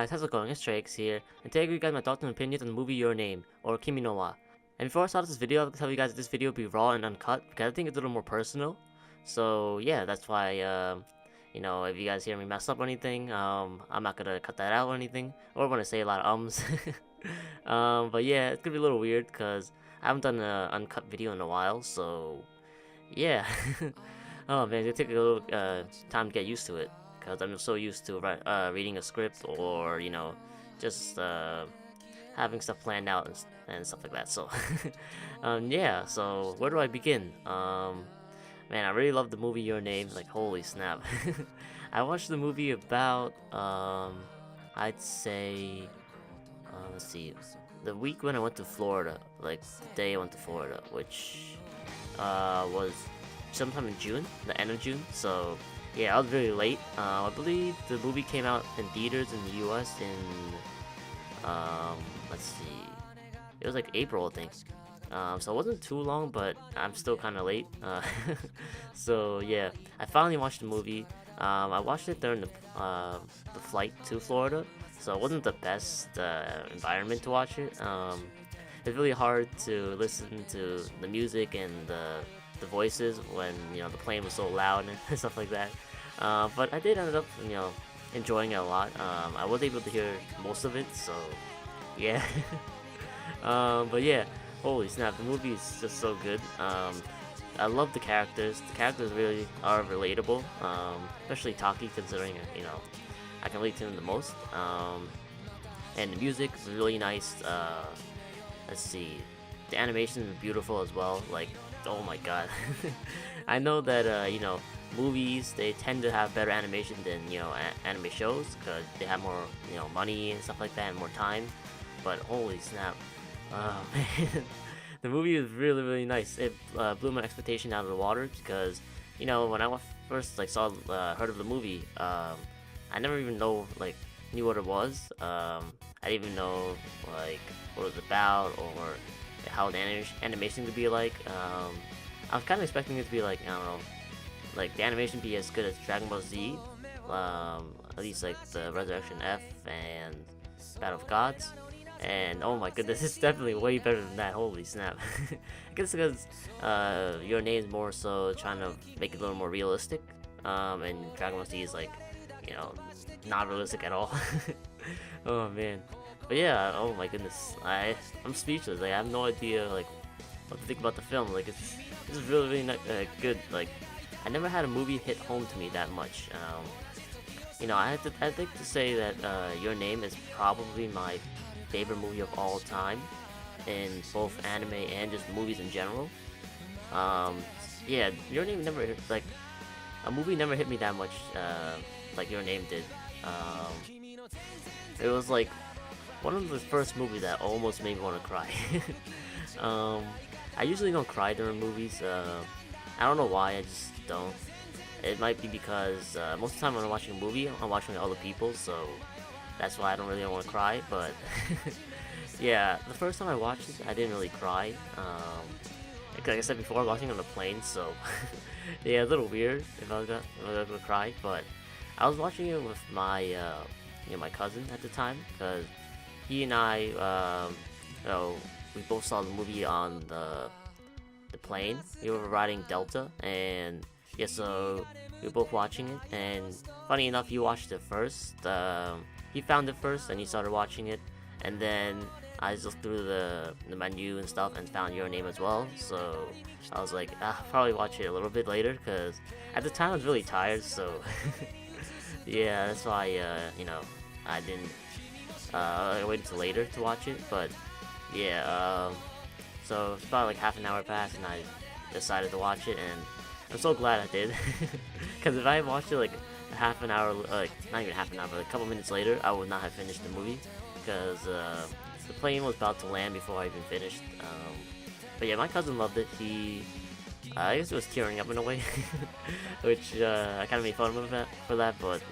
guys, how's it going? It's Trakes here, and today I give you guys my thoughts and opinions on the movie Your Name, or Kimi no Wa. And before I start this video, I'll tell you guys this video will be raw and uncut, because I think it's a little more personal. So yeah, that's why, if you guys hear me mess up or anything, I'm not gonna cut that out or anything, or when I say a lot of ums. But yeah, it's gonna be a little weird, because I haven't done an uncut video in a while, so yeah. Oh man, it's gonna take a little time to get used to it, because I'm so used to reading a script or just having stuff planned out and stuff like that. So yeah, so where do I begin? Man, I really love the movie Your Name. Like, holy snap. I watched the movie about I'd say let's see, the week when I went to Florida, like the day I went to Florida, which was sometime in June, the end of June. So yeah, I was really late. I believe the movie came out in theaters in the US in let's see, it was like April, I think. So it wasn't too long, but I'm still kind of late. So yeah, I finally watched the movie. I watched it during the flight to Florida, so it wasn't the best environment to watch it. It's really hard to listen to the music and the voices when the plane was so loud and stuff like that. But I did end up enjoying it a lot. I was able to hear most of it, so yeah. But yeah, holy snap, the movie is just so good. I love the characters. The characters really are relatable, especially Taki, considering I can relate to him the most. And the music is really nice. Let's see, the animation is beautiful as well. Like, oh my god. I know that movies, they tend to have better animation than anime shows, because they have more money and stuff like that, and more time. But holy snap, man, the movie is really nice. It blew my expectation out of the water, because when I first heard of the movie, I never even knew what it was. I didn't even know what it was about, or how the animation could be like. I was kind of expecting it to be I don't know, the animation be as good as Dragon Ball Z, at least the Resurrection F and Battle of Gods. And oh my goodness, it's definitely way better than that. Holy snap. I guess because Your Name is more so trying to make it a little more realistic, and Dragon Ball Z is not realistic at all. Oh man. But yeah, oh my goodness, I'm speechless. I have no idea what to think about the film. It's really good. I never had a movie hit home to me that much. I think to say that Your Name is probably my favorite movie of all time, in both anime and just movies in general. Yeah, Your Name never a movie never hit me that much like Your Name did. It was one of the first movies that almost made me want to cry. I usually don't cry during movies. I don't know why, I just don't. It might be because most of the time when I'm watching a movie, I'm watching with other people, so that's why I don't really want to cry. But yeah, the first time I watched it, I didn't really cry. Like I said before, watching on the plane, so yeah, a little weird if I was gonna cry. But I was watching it with my my cousin at the time, because he and I, we both saw the movie on the plane. We were riding Delta, and yeah, so we were both watching it. And funny enough, he watched it first. He found it first, and he started watching it. And then I just looked through the menu and stuff and found Your Name as well. So I was like, I'll probably watch it a little bit later, because at the time I was really tired. So yeah, that's why I didn't. I waited till later to watch it. But yeah, so it's about half an hour passed, and I decided to watch it, and I'm so glad I did. Because if I had watched it half an hour, not even half an hour, but a couple minutes later, I would not have finished the movie, because the plane was about to land before I even finished. But yeah, my cousin loved it. I guess he was tearing up in a way, which I kind of made fun of him for that. But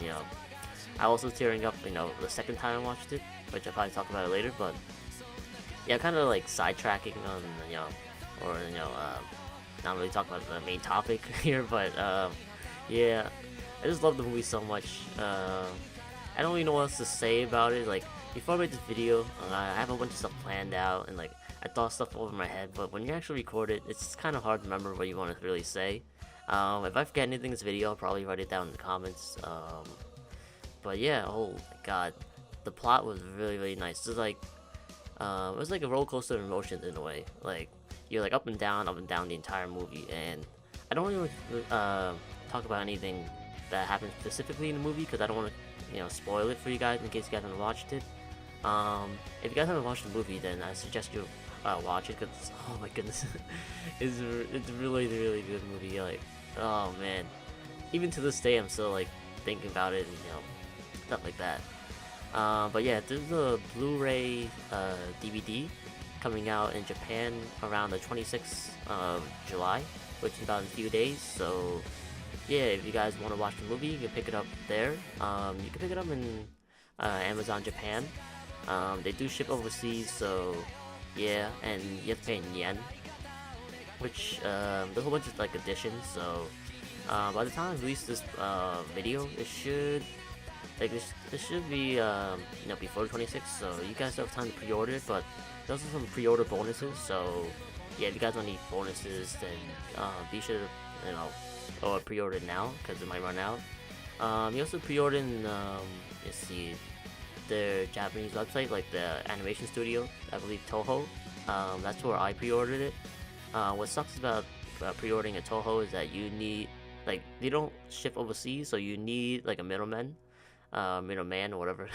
I also tearing up, the second time I watched it, which I'll probably talk about it later. But yeah, kind of sidetracking on or not really talking about the main topic here. But yeah, I just love the movie so much. I don't really know what else to say about it. Like, before I made this video, I have a bunch of stuff planned out, and like, I thought stuff over my head, but when you actually record it, it's kind of hard to remember what you want to really say. If I forget anything in this video, I'll probably write it down in the comments. But yeah, oh my god, the plot was really, really nice. It's like, it was like a roller coaster of emotions in a way. Like, you're like up and down the entire movie, and I don't really talk about anything that happened specifically in the movie because I don't want to, spoil it for you guys in case you guys haven't watched it. If you guys haven't watched the movie, then I suggest you watch it because oh my goodness, it's really really good movie. Like, oh man, even to this day I'm still like thinking about it and stuff like that. But yeah, there's a Blu-ray DVD coming out in Japan around the 26th of July, which is about in a few days. So yeah, if you guys want to watch the movie, you can pick it up there. You can pick it up in Amazon Japan. They do ship overseas, so yeah, and you have to pay in yen, which there's a whole bunch of like editions. So by the time I release this video, it should be before the 26th, so you guys have time to pre-order it. But there's also some pre-order bonuses, so yeah, if you guys want any bonuses, then be sure to or pre-order it now because it might run out. You also pre-order in let's see, their Japanese website, like the animation studio, I believe Toho. That's where I pre-ordered it. What sucks about pre-ordering at Toho is that you need, like, they don't ship overseas, so you need like a middleman or whatever.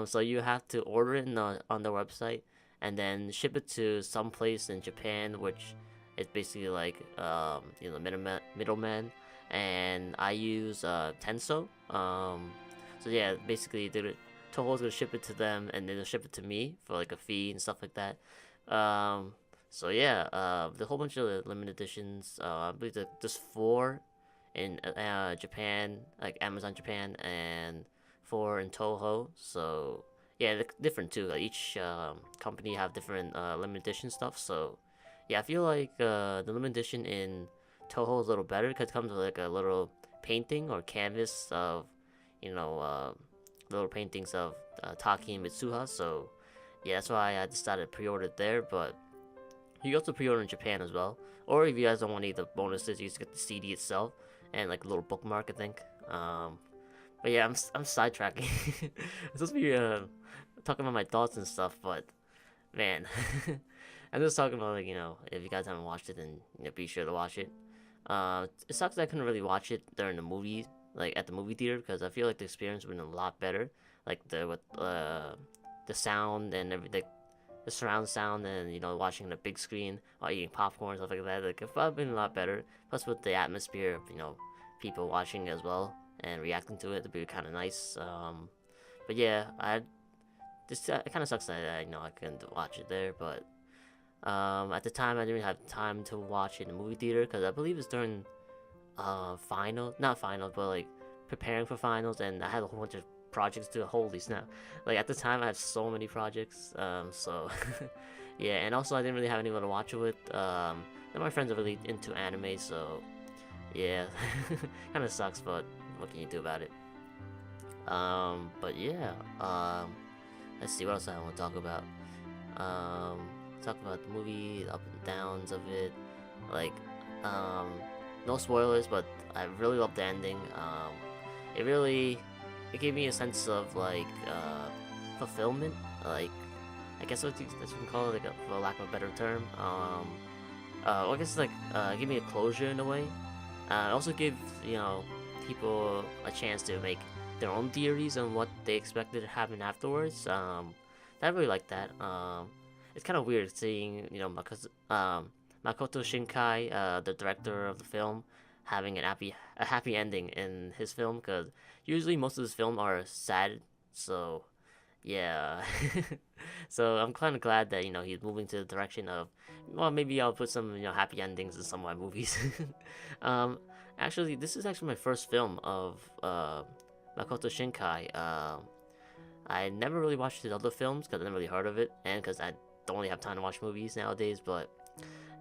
So you have to order it on their website and then ship it to some place in Japan, which is basically like middleman. And I use Tenso. So yeah, basically Toho's gonna ship it to them, and then they'll ship it to me for like a fee and stuff like that. So yeah, the whole bunch of limited editions. I believe there's 4 in Japan, like Amazon Japan, and 4 in Toho. So yeah, they're different too. Like, each company have different limited edition stuff. So yeah, I feel like the limited edition in Toho is a little better because it comes with like a little painting or canvas of little paintings of Taki and Mitsuha. So yeah, that's why I decided to pre-order it there. But you can also pre-order in Japan as well. Or if you guys don't want any of the bonuses, you just get the CD itself and like a little bookmark, I think. But yeah, I'm sidetracking. I'm supposed to be talking about my thoughts and stuff, but man, I'm just talking about, like, if you guys haven't watched it, then be sure to watch it. It sucks that I couldn't really watch it during the movie, like at the movie theater, because I feel like the experience would have been a lot better. Like the sound and everything, the surround sound, and watching the big screen while eating popcorn and stuff like that. Like, it would have been a lot better. Plus with the atmosphere of people watching as well and reacting to it, it'd be kind of nice. But yeah, it kind of sucks that I couldn't watch it there. But at the time, I didn't have time to watch it in the movie theater because I believe it's during not finals, but like preparing for finals, and I had a whole bunch of projects to do. Holy snap! Like, at the time, I had so many projects. So yeah, and also I didn't really have anyone to watch it with. None of my friends are really into anime, so yeah, kind of sucks. But what can you do about it? But yeah, let's see what else I want to talk about. Talk about the movie, the up and downs of it. Like, no spoilers, but I really loved the ending. It gave me a sense of like fulfillment. Like, I guess that's what you can call it, like, for lack of a better term. I guess like give me a closure in a way. Also give people a chance to make their own theories on what they expected to happen afterwards. I really like that. It's kind of weird seeing Makoto Shinkai, the director of the film, having a happy ending in his film, because usually most of his films are sad. So yeah, so I'm kind of glad that he's moving to the direction of, well, maybe I'll put some happy endings in some of my movies. Actually, this is actually my first film of Makoto Shinkai. I never really watched his other films because I never really heard of it, and because I don't really have time to watch movies nowadays. But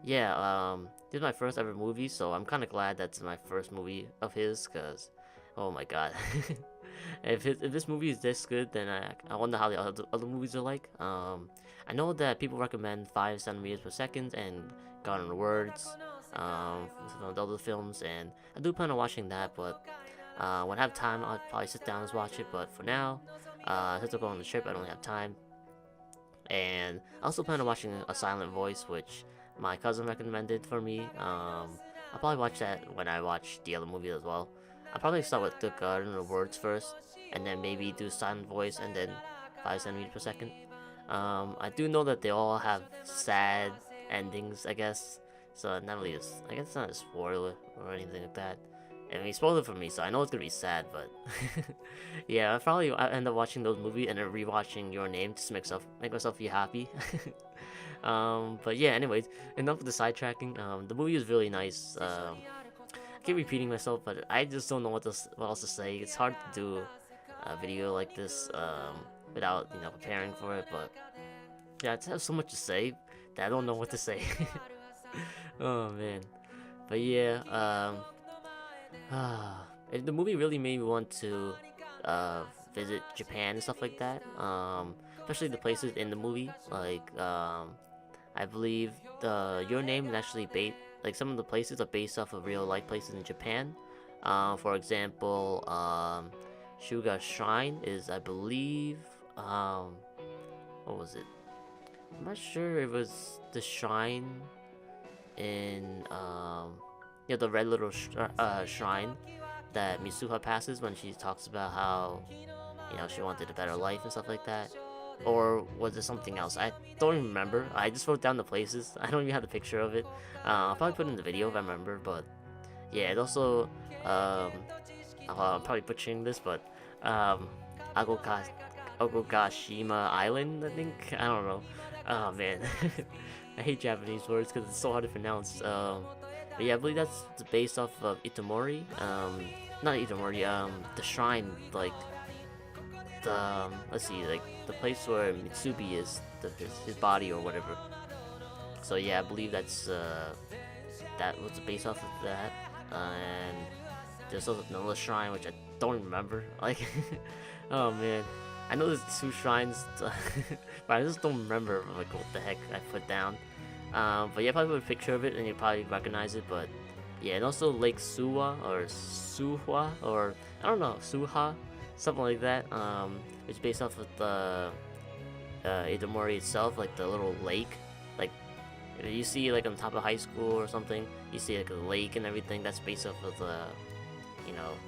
yeah, this is my first ever movie, so I'm kind of glad that's my first movie of his, because oh my god. If this movie is this good, then I wonder how the other movies are like. I know that people recommend 5 centimeters per second and Garden Words, some of the other films, and I do plan on watching that. But when I have time, I'll probably sit down and watch it. But for now, since I'm going on the trip, I don't have time. And I also plan on watching A Silent Voice, which my cousin recommended for me. I'll probably watch that when I watch the other movie as well. I'll probably start with The Garden of Words first, and then maybe do Silent Voice, and then 5 centimeters per second. I do know that they all have sad endings, I guess. So not really, I guess it's not a spoiler or anything like that. I mean, spoiled it for me, so I know it's gonna be sad, but yeah, I end up watching those movies and then rewatching Your Name just to make myself feel happy. But yeah, anyways, enough of the sidetracking. The movie is really nice. I keep repeating myself, but I just don't know what else to say. It's hard to do a video like this without preparing for it. But yeah, I just have so much to say that I don't know what to say. Oh man, but yeah, the movie really made me want to visit Japan and stuff like that. Especially the places in the movie, like I believe Your Name is actually based, like some of the places are based off of real life places in Japan. For example, Suga Shrine is, I believe, what was it? I'm not sure it was the shrine in the red little shrine that Mitsuha passes when she talks about how she wanted a better life and stuff like that. Or was it something else? I don't even remember. I just wrote down the places. I don't even have the picture of it. I'll probably put it in the video if I remember. But yeah, it also I'm probably butchering this, but Agogashima Island, I think. I don't know. Oh man, I hate Japanese words because it's so hard to pronounce. But yeah, I believe that's based off of Itomori. Not Itomori. The shrine, like the let's see, like the place where Mitsubi is, his body or whatever. So yeah, I believe that was based off of that. And there's also another shrine which I don't remember. Like, oh man, I know there's 2 shrines, but I just don't remember like what the heck I put down. But yeah, probably put a picture of it and you probably recognize it. But yeah, and also Lake Suwa or Suhwa or I don't know, Suha, something like that. It's based off of the Itomori itself, like the little lake. Like if you see like on top of high school or something, you see like a lake and everything. That's based off of the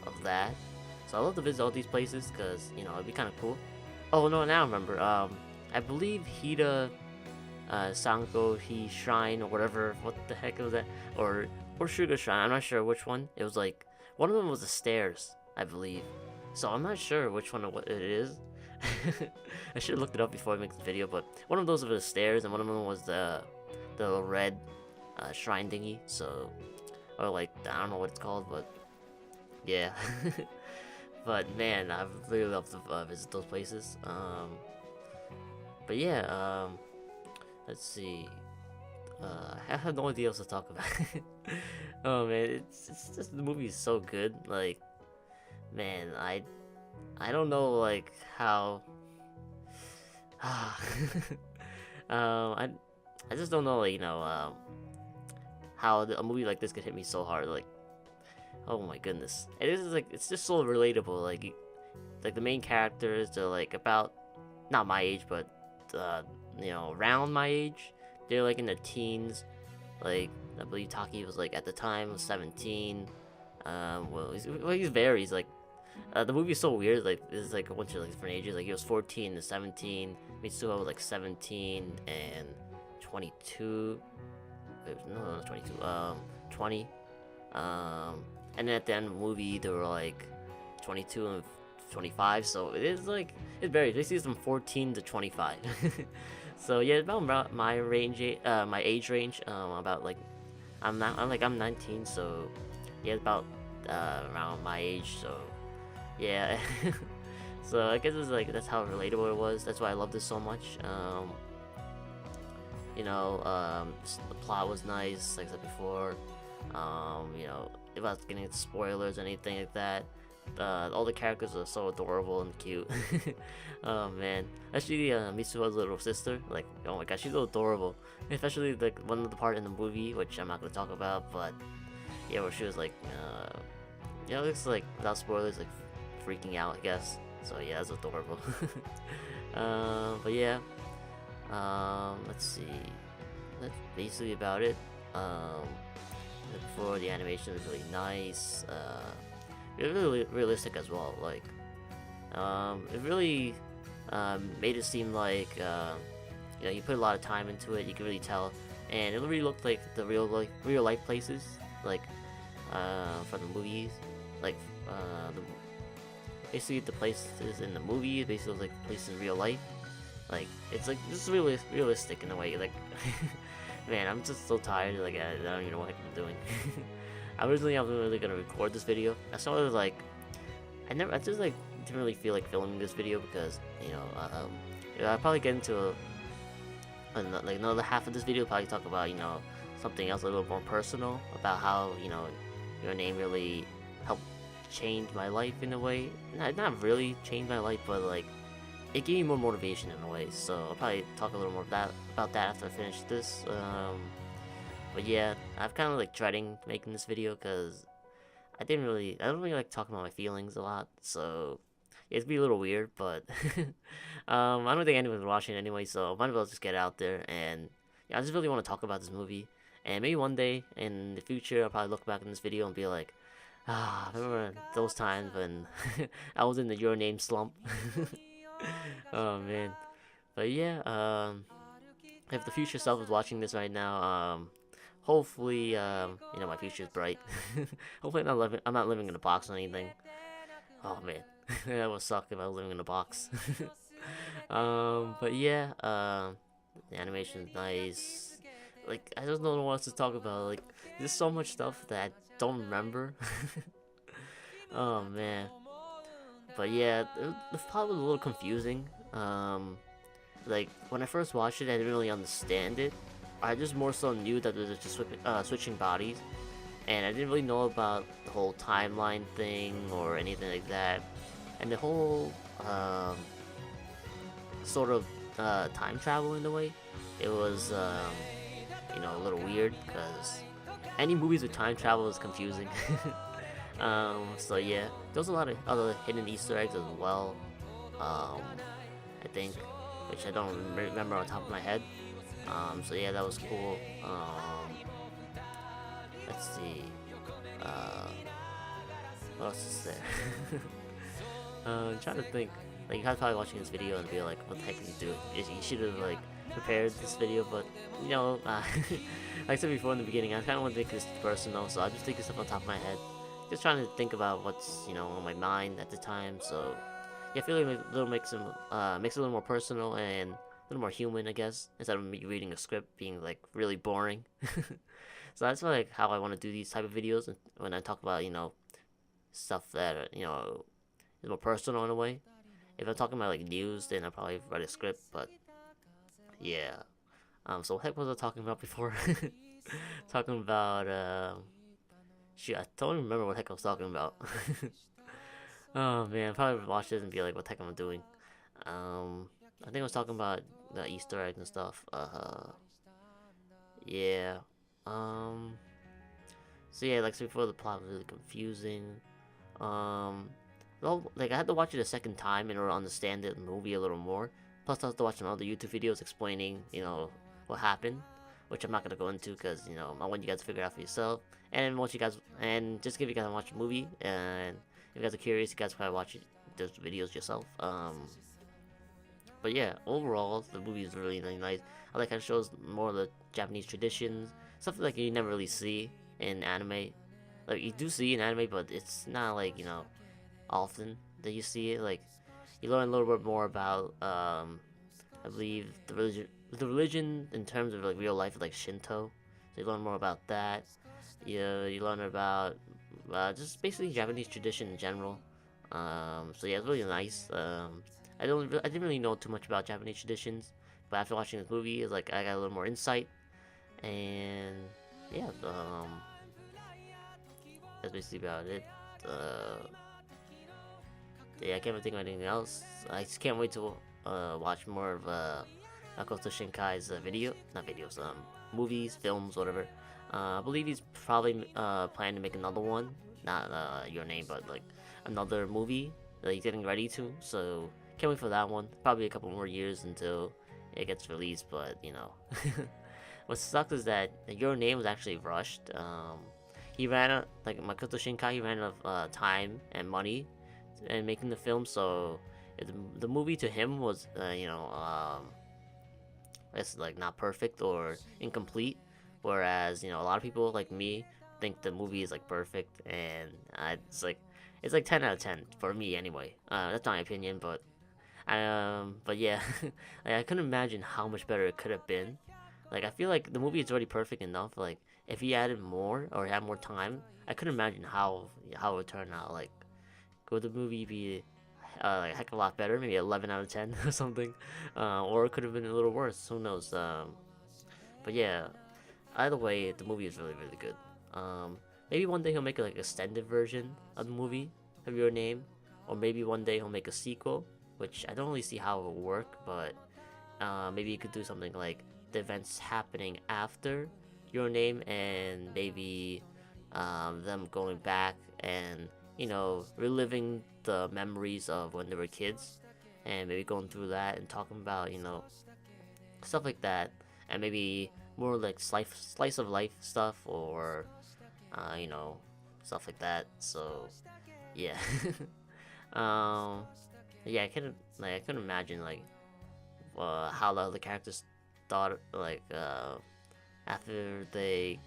of that. So I love to visit all these places because it'd be kind of cool. Oh no, now I remember. I believe Hida Sanko He Shrine or whatever. What the heck was that? Or Sugar Shrine. I'm not sure which one. It was like one of them was the stairs, I believe. So I'm not sure which one it is. I should have looked it up before I make the video. But one of those were the stairs, and one of them was the red shrine thingy. So, or like I don't know what it's called, but yeah. But man, I really love to visit those places. But yeah, let's see. I have no idea what to talk about. Oh man, it's just the movie is so good. Like, man, I don't know like how. I just don't know like how a movie like this could hit me so hard. Like, oh my goodness, it is like it's just so relatable. Like the main characters, they're like about not my age, but around my age. They're like in the teens. Like I believe Taki was like at the time was 17. Well, he varies. Like the movie is so weird. Like this is like a bunch of like different ages. Like he was 14 to 17. Mitsuha was like 17 and 22. Wait, no, 22. 20. And then at the end of the movie, they were like 22 and 25. So it is like it varies. Basically, it's from 14 to 25. So yeah, about my range, my age range. About like I'm 19, so yeah, about around my age. So yeah. So I guess it's like that's how relatable it was. That's why I love this so much. The plot was nice, like I said before. If I was getting into spoilers or anything like that, all the characters are so adorable and cute. Oh man, especially Mitsuha's little sister. Like, oh my gosh, she's so adorable. Especially like one of the part in the movie, which I'm not gonna talk about, but yeah, where she was like, yeah, it looks like without spoilers, like freaking out, I guess. So yeah, that's adorable. But yeah, let's see. That's basically about it. For the animation is really nice. Really realistic as well. Like, it really made it seem like you know, you put a lot of time into it. You can really tell, and it really looked like the real life places, like from the movies, like basically the places in the movie basically look like places in real life. Like, it's like just really realistic in a way. Like, man, I'm just so tired. Like, I don't even know what I'm doing. I was really gonna record this video. I sort of like, I just like didn't really feel like filming this video because you know, I'll probably get into like another half of this video. Probably talk about something else a little more personal about how your name really helped change my life in a way. Not really change my life, but like it gave me more motivation in a way. So I'll probably talk a little more about that after I finish this. But yeah, I'm kind of like dreading making this video because I don't really like talking about my feelings a lot. So yeah, it'd be a little weird, but I don't think anyone's watching anyway. So might as well just get out there, and yeah, I just really want to talk about this movie. And maybe one day in the future, I'll probably look back in this video and be like, ah, I remember those times when I was in the Your Name slump. Oh man, but yeah, if the future self is watching this right now, hopefully, my future is bright. Hopefully, I'm not living in a box or anything. Oh man, that would suck if I was living in a box. But yeah, the animation is nice. Like, I just don't know what else to talk about. Like, there's so much stuff that I don't remember. Oh man. But yeah, the plot was a little confusing. Like, when I first watched it, I didn't really understand it. I just more so knew that it was just switching bodies, and I didn't really know about the whole timeline thing or anything like that. And the whole sort of time travel in a way, it was a little weird because any movies with time travel is confusing. So yeah, there's a lot of other hidden Easter eggs as well. I think, which I don't remember on top of my head. So yeah, that was cool. Let's see. What else is there? I'm trying to think. Like, you guys probably watching this video and be like, "What the heck did you do? You should have like prepared this video." But like I said before in the beginning, I kind of want to make this personal, so I just think stuff on top of my head. Just trying to think about what's on my mind at the time. So yeah, I feel like a little makes it a little more personal and a little more human, I guess, instead of me reading a script being like really boring. So that's like how I want to do these type of videos when I talk about stuff that is more personal in a way. If I'm talking about like news, then I'll probably write a script. But yeah, so what heck was I talking about before? Talking about shoot, I don't even remember what heck I was talking about. Oh man, I'll probably watch this and be like, what the heck am I doing? I think I was talking about the Easter eggs and stuff. Yeah. So yeah, like I said before, the plot was really confusing. Well, like I had to watch it a second time in order to understand the movie a little more. Plus, I had to watch some other YouTube videos explaining, what happened, which I'm not gonna go into because I want you guys to figure it out for yourself. And once you guys, and just give you guys a watch the movie, and if you guys are curious, you guys probably watch those videos yourself. But yeah, overall, the movie is really, really nice. I like how it shows more of the Japanese traditions, stuff like you never really see in anime. Like, you do see in anime, but it's not like often that you see it. Like, you learn a little bit more about I believe the religion in terms of like real life, like Shinto. So you learn more about that. You learn about just basically Japanese tradition in general. So yeah, it's really nice. I didn't really know too much about Japanese traditions, but after watching this movie, it's like I got a little more insight, and yeah, that's basically about it. yeah, I can't really think of anything else. I just can't wait to watch more of Makoto Shinkai's not videos, movies, films, whatever. I believe he's probably planning to make another one, not Your Name, but like another movie that he's getting ready to. So can't wait for that one. Probably a couple more years until it gets released, but you know. What sucks is that Your Name was actually rushed. He ran out, like Makoto Shinkai, he ran out of time and money in making the film, so the movie to him was, it's like not perfect or incomplete. Whereas a lot of people like me think the movie is like perfect, and it's like 10 out of 10 for me anyway. That's my opinion, but yeah, like, I couldn't imagine how much better it could have been. Like I feel like the movie is already perfect enough. Like if he added more or had more time, I couldn't imagine how it would turn out. Like could the movie be like a heck of a lot better? Maybe 11 out of 10 or something, or it could have been a little worse. Who knows? But yeah, either way, the movie is really really good. Maybe one day he'll make like extended version of the movie of Your Name, or maybe one day he'll make a sequel, which I don't really see how it will work, but maybe you could do something like the events happening after Your Name, and maybe them going back and reliving the memories of when they were kids, and maybe going through that and talking about stuff like that, and maybe more like slice of life stuff, or uh, you know stuff like that. So yeah, um, yeah, I couldn't imagine like how the other characters thought, like after they.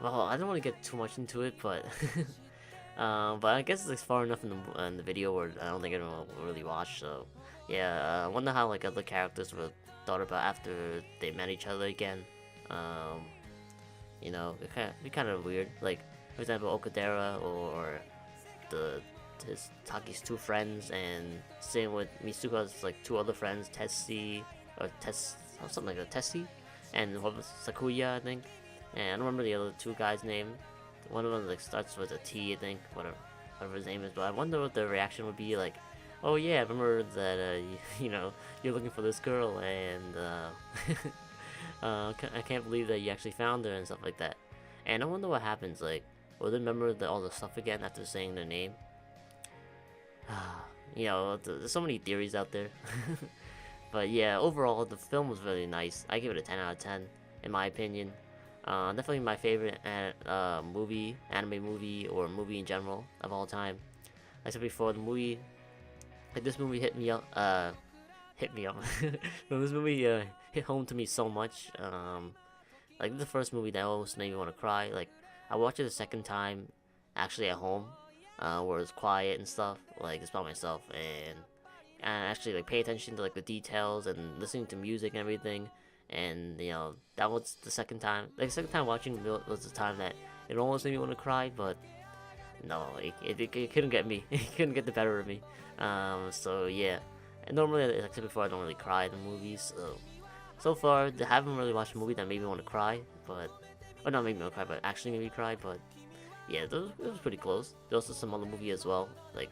Well, I don't want to get too much into it, but but I guess it's like far enough in the video where I don't think anyone will really watch. So yeah, I wonder how like other characters were thought about after they met each other again. Um, it kind of weird. Like for example, Okadera or the his Taki's two friends, and same with Mitsuha's like two other friends, Tessie or something like that, Tessie, and what was Sakuya, I think. And I don't remember the other two guys' name. One of them like starts with a T, I think, whatever his name is. But I wonder what the reaction would be like. Oh yeah, I remember that you're looking for this girl, and I can't believe that you actually found her and stuff like that. And I wonder what happens. Like, will they remember all the stuff again after saying their name? There's so many theories out there. But yeah, overall, the film was really nice. I give it a 10 out of 10, in my opinion. Definitely my favorite anime movie, or movie in general of all time. Like I said before, this movie hit me up. Hit me up. No, this movie hit home to me so much. Like the first movie that almost made me want to cry. Like I watched it a second time, actually at home, where it's quiet and stuff. Like it's by myself, and actually like pay attention to like the details and listening to music and everything. And that was the second time. Like the second time watching was the time that it almost made me want to cry, but no, it couldn't get me. It couldn't get the better of me. So yeah. And normally, like I said before, I don't really cry in movies. So far, I haven't really watched a movie that made me want to cry, or not made me want to cry, but actually made me cry. But yeah, it was pretty close. There's also some other movie as well. Like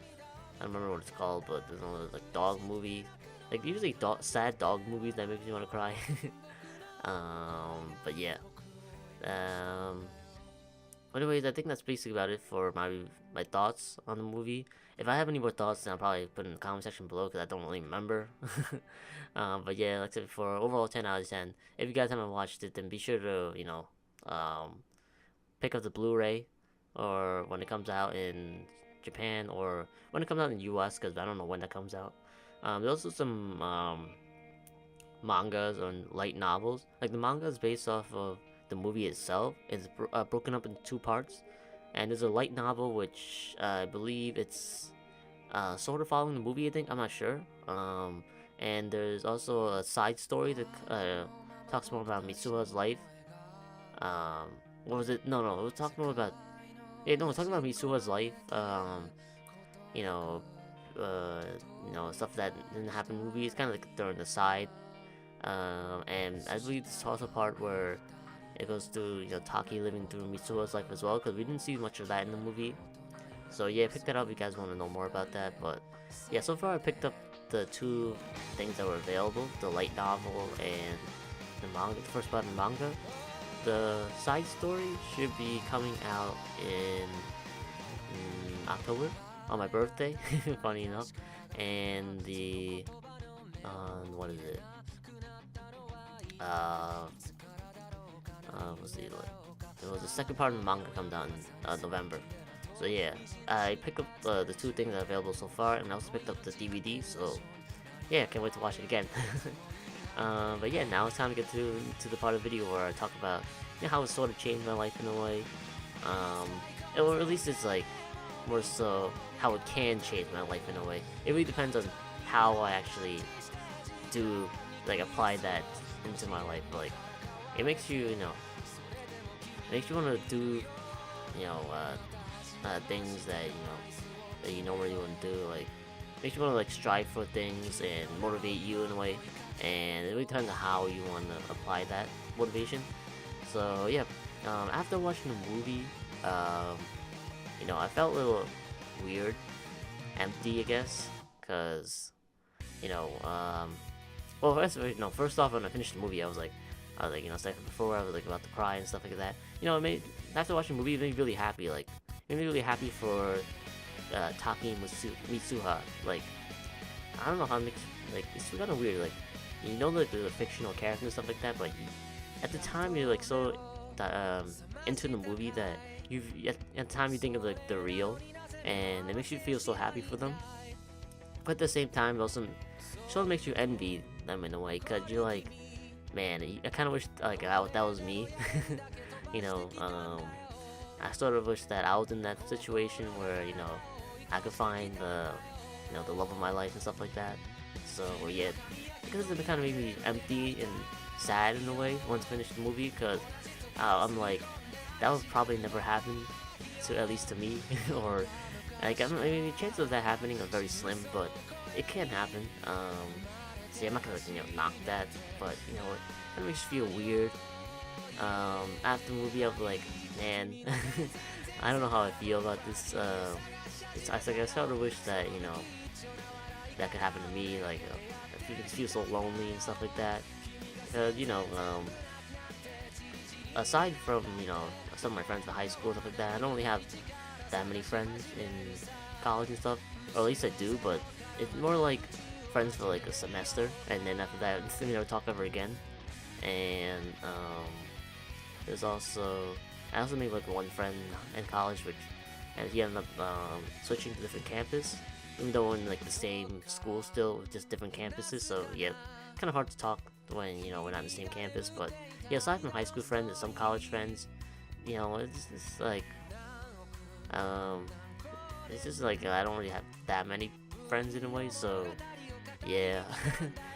I don't remember what it's called, but there's another like dog movie. Like usually sad dog movies that make me want to cry. But yeah. Anyways, I think that's basically about it for my thoughts on the movie. If I have any more thoughts, then I'll probably put in the comment section below because I don't really remember. But yeah, like I said before, overall 10 out of 10. If you guys haven't watched it, then be sure to pick up the Blu-ray, or when it comes out in Japan, or when it comes out in the US, because I don't know when that comes out. There's also some mangas or light novels. Like the manga is based off of the movie itself. It's broken up into two parts, and there's a light novel which I believe it's sort of following the movie. I think, I'm not sure. And there's also a side story that talks more about Mitsuha's life. What was it? No, it was talking more about. Yeah, no, it's talking about Mitsuha's life. You know, stuff that didn't happen in the movie. It's kind of like during the side. And I believe this is also a part where it goes through Taki living through Mitsuha's life as well, because we didn't see much of that in the movie. So yeah, pick that up if you guys want to know more about that. But yeah, so far I picked up the two things that were available: the light novel and the manga, the first part of the manga. The side story should be coming out in October on my birthday, funny enough. And the what is it? Uh, what's the like? It was the second part of the manga come down in November. So yeah, I picked up the two things that are available so far, and I also picked up the DVD. So yeah, can't wait to watch it again. But yeah, now it's time to get to the part of the video where I talk about how it sort of changed my life in a way. Um, or at least it's like more so how it can change my life in a way. It really depends on how I actually do like apply that into my life. Like it makes you it makes you want to do things that you normally wouldn't do. Like makes you want to like strive for things and motivate you in a way. And it really depends on how you want to apply that motivation. So yeah, after watching the movie, I felt a little weird, empty, I guess, cause well, first off, when I finished the movie, I was like, second before I was like about to cry and stuff like that. After watching the movie, it made me really happy. Like, it made me really happy for Taki Mitsuha. Like, I don't know how it makes it's kind of weird. Like, like the fictional character and stuff like that, but at the time you're like so into the movie that at the time you think of like the real, and it makes you feel so happy for them. But at the same time, it also sort of makes you envy them in a way, cause you're like, man, I kind of wish like that was me. I sort of wish that I was in that situation where I could find the love of my life and stuff like that. So yeah, because it kind of made me empty and sad in a way once I finished the movie, because I'm like, that would probably never happen to, at least to me, or like I mean, the chances of that happening are very slim, but it can happen. See, I'm not gonna knock that, but it makes you feel weird. After the movie, I was like, man, I don't know how I feel about this. I sort of wish that that could happen to me. Like, I feel so lonely and stuff like that. Aside from some of my friends from high school and stuff like that, I don't really have that many friends in college and stuff, or at least I do. But it's more like friends for like a semester, and then after that, we never talk ever again. And there's also I also made like one friend in college, and he ended up switching to different campus, even though we're in like the same school still, with just different campuses. So yeah, kind of hard to talk when we're not in the same campus. But yeah, aside from high school friends and some college friends, it's like it's just like I don't really have that many friends in a way. So yeah,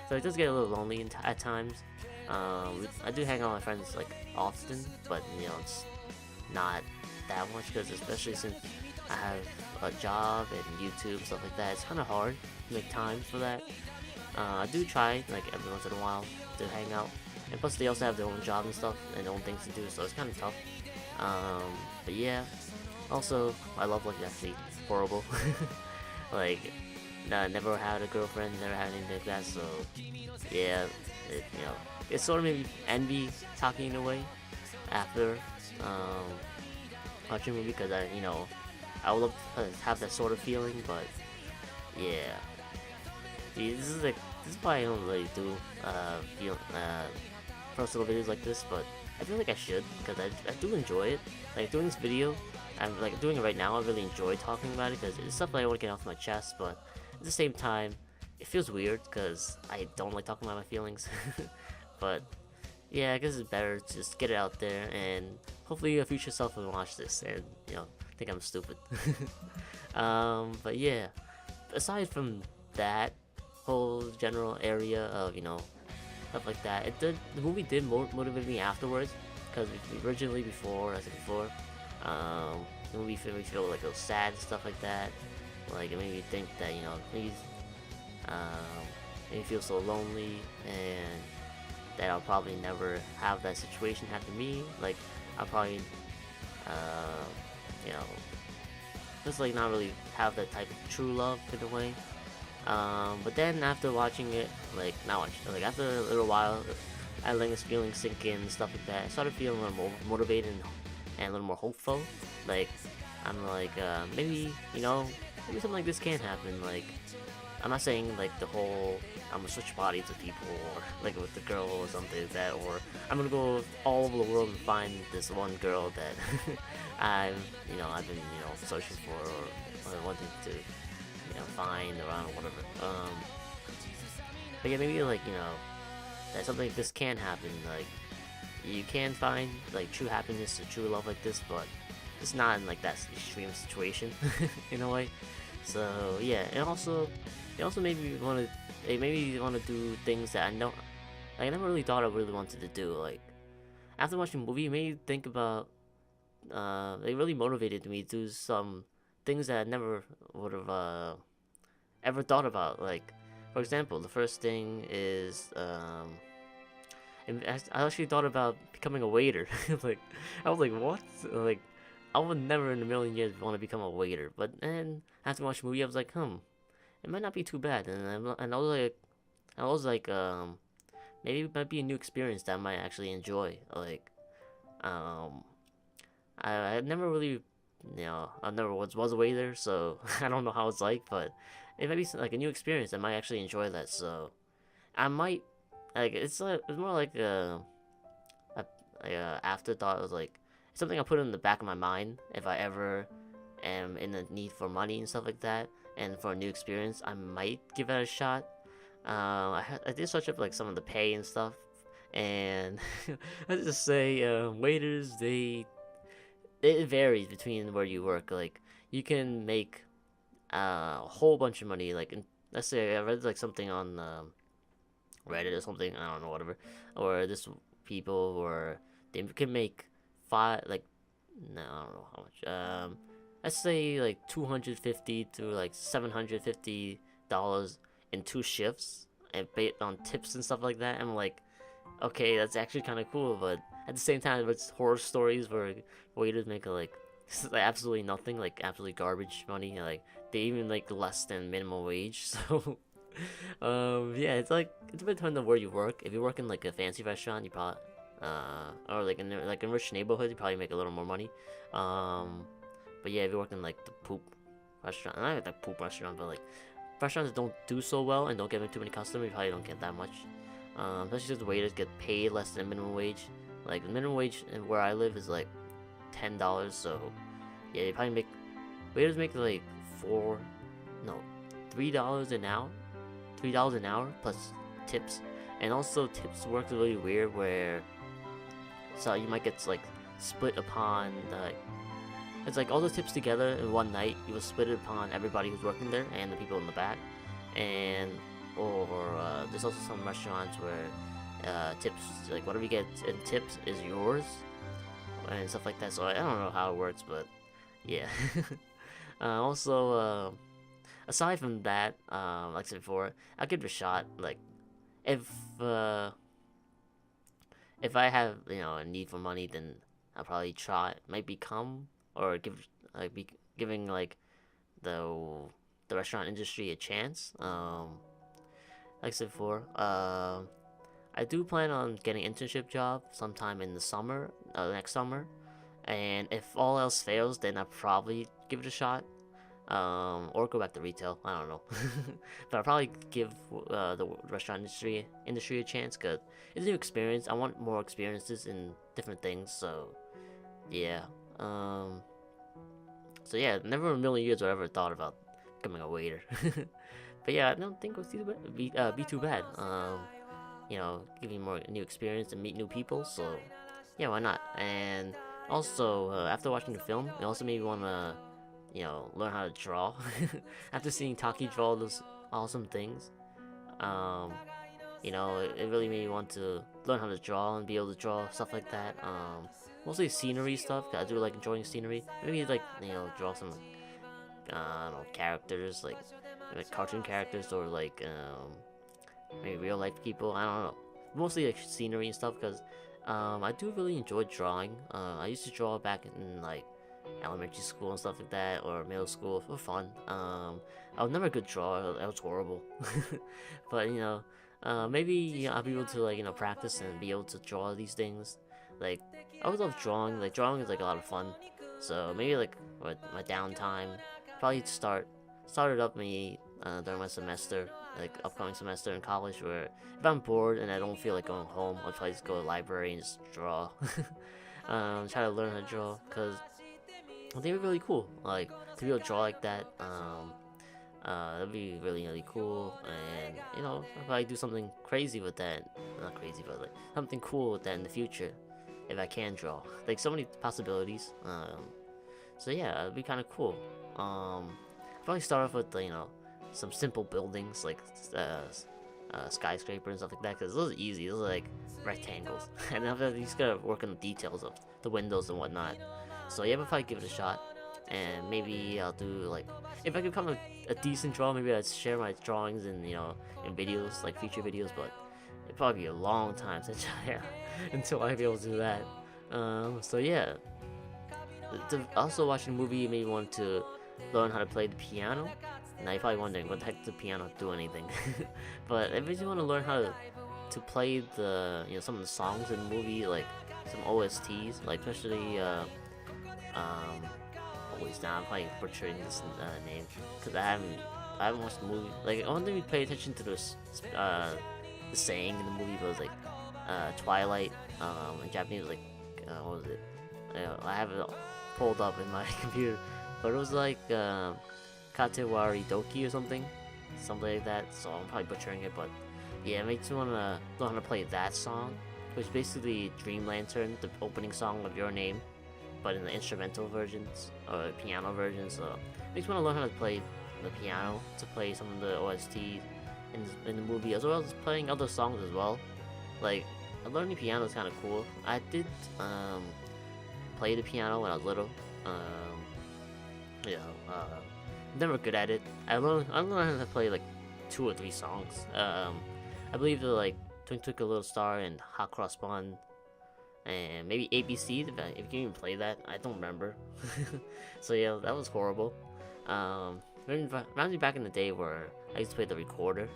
so it does get a little lonely at times. I do hang out with my friends like often, but it's not that much, because especially since I have a job and YouTube and stuff like that, it's kind of hard to make time for that. I do try like every once in a while to hang out, and plus they also have their own job and stuff and their own things to do, so it's kind of tough. But yeah, also my love life is actually horrible. Like, never had a girlfriend, never had anything like that, so yeah, it sort of made me envy Taki in a way after watching the movie, because I would love to have that sort of feeling. But yeah, see, this is why I don't really do personal videos like this, but I feel like I should, because I do enjoy it. Like doing this video, I'm like doing it right now. I really enjoy talking about it, because it's stuff that I want to get off my chest, but at the same time, it feels weird because I don't like talking about my feelings. But yeah, I guess it's better to just get it out there, and hopefully your future self will watch this and think I'm stupid. But yeah, aside from that whole general area of stuff like that, the movie did motivate me afterwards, because originally before, as I said before, the movie made me feel like a little sad and stuff like that. Like it made me think that please, made me feel so lonely, and that I'll probably never have that situation happen to me. Like I'll probably just like not really have that type of true love in a way. But then after watching it, like not watch, like after a little while, I let this feeling sink in and stuff like that. I started feeling a little more motivated and a little more hopeful. Like I'm like maybe maybe something like this can happen. Like I'm not saying like the whole I'm gonna switch bodies with people or like with the girl or something like that, or I'm gonna go all over the world and find this one girl that I've been searching for or wanting to find around or whatever. But yeah, maybe like that something like this can happen. Like you can find like true happiness or true love like this, but it's not in like that extreme situation in a way. So yeah, and also it also made me want to do things that I never really thought I really wanted to do. Like after watching the movie, it made me think about it really motivated me to do some things that I never would have ever thought about. Like for example, the first thing is I actually thought about becoming a waiter. Like I was like, what? Like I would never in a million years want to become a waiter. But then after watching the movie, I was like, it might not be too bad. And I was like, maybe it might be a new experience that I might actually enjoy. Like, I never really, I never was a waiter, so I don't know how it's like, but it might be like a new experience. I might actually enjoy that. So I might like it's more like a afterthought. It was like something I put in the back of my mind if I ever am in the need for money and stuff like that, and for a new experience, I might give it a shot. I did search up like some of the pay and stuff, and let's just say waiters it varies between where you work. Like you can make a whole bunch of money. Like let's say I read like something on Reddit or something. I don't know, whatever. Or this people or they can make five like no, I don't know how much. Let's say like 250 to like $750 in 2 shifts and based on tips and stuff like that. I'm like, okay, that's actually kind of cool, but at the same time, it's horror stories where waiters make like absolutely nothing, like absolutely garbage money. Like they even like less than minimum wage. So, yeah, it's like it's a bit depending on where you work. If you work in like a fancy restaurant, you probably or like in a rich neighborhood, you probably make a little more money. But yeah, if you work in like the poop restaurant, not like the poop restaurant, but like restaurants that don't do so well and don't get too many customers, you probably don't get that much. Especially because the waiters get paid less than minimum wage. Like the minimum wage where I live is like $10, so yeah, you probably make waiters make like $3 an hour, plus tips, and also tips work really weird where so you might get like split upon the. It's like all the tips together in one night. You will split it upon everybody who's working there and the people in the back, and or there's also some restaurants where tips like whatever you get in tips is yours and stuff like that. So I don't know how it works, but yeah. Also, aside from that, like I said before, I'll give it a shot. Like if if I have a need for money, then I'll probably try. Might become or give like be giving like the restaurant industry a chance. Like I said before, I do plan on getting an internship job sometime in the summer, next summer, and if all else fails, then I'll probably give it a shot. Or go back to retail. I don't know, but I'll probably give the restaurant industry a chance because it's a new experience. I want more experiences in different things. So, yeah. So yeah, never in a million years would I ever thought about becoming a waiter. But yeah, I don't think it was be too bad. Give me more new experience and meet new people. So yeah, why not? And also, after watching the film, it also made me wanna learn how to draw. After seeing Taki draw those awesome things, um, it really made me want to learn how to draw and be able to draw stuff like that. Mostly scenery stuff. 'Cause I do like enjoying scenery. Maybe like draw some I don't know, characters like cartoon characters or like maybe real life people. I don't know. Mostly like scenery and stuff because I do really enjoy drawing. I used to draw back in like elementary school and stuff like that, or middle school for fun. I was never a good drawer. I was horrible. But maybe I'll be able to like practice and be able to draw these things. Like I always love drawing. Like drawing is like a lot of fun. So maybe like with my downtime, probably start it up maybe during my semester, like upcoming semester in college, where if I'm bored and I don't feel like going home, I'll probably just go to the library and just draw. Try to learn how to draw because I think it's really cool. Like to be able to draw like that. That'd be really really cool, and I'll probably do something crazy with that. Not crazy, but like something cool with that in the future, if I can draw. Like so many possibilities. So yeah, it'd be kind of cool. Probably start off with some simple buildings like skyscrapers and stuff like that, because those are easy. Those are like rectangles, and after that, you just gotta work on the details of the windows and whatnot. So yeah, I'll probably give it a shot, and maybe I'll do like if I become a decent drawer, maybe I'd share my drawings in in videos like future videos, but it'd probably be a long time since until I be able to do that. So yeah, also watching the movie made me want to learn how to play the piano. Now you're probably wondering what the heck does the piano do anything? But if you want to learn how to play the some of the songs in the movie, like some OSTs, like especially always now I'm probably butchering this name because I haven't watched the movie. Like I want to pay attention to the saying in the movie, but it was like Twilight. In Japanese, it was like what was it? I have it pulled up in my computer, but it was like Katewari Doki or something like that. So I'm probably butchering it, but yeah, it makes me wanna learn how to play that song, which is basically Dream Lantern, the opening song of Your Name, but in the instrumental versions or piano versions. So it makes me wanna learn how to play the piano to play some of the OSTs in the movie, as well as playing other songs as well. Like learning piano is kind of cool. I did play the piano when I was little. Never good at it. I learned how to play like 2 or 3 songs. I believe they're like Twinkle Twinkle Little Star and Hot Cross Bun, and maybe ABC. If you can even play that, I don't remember. So yeah, that was horrible. Reminds me back in the day where I used to play the recorder.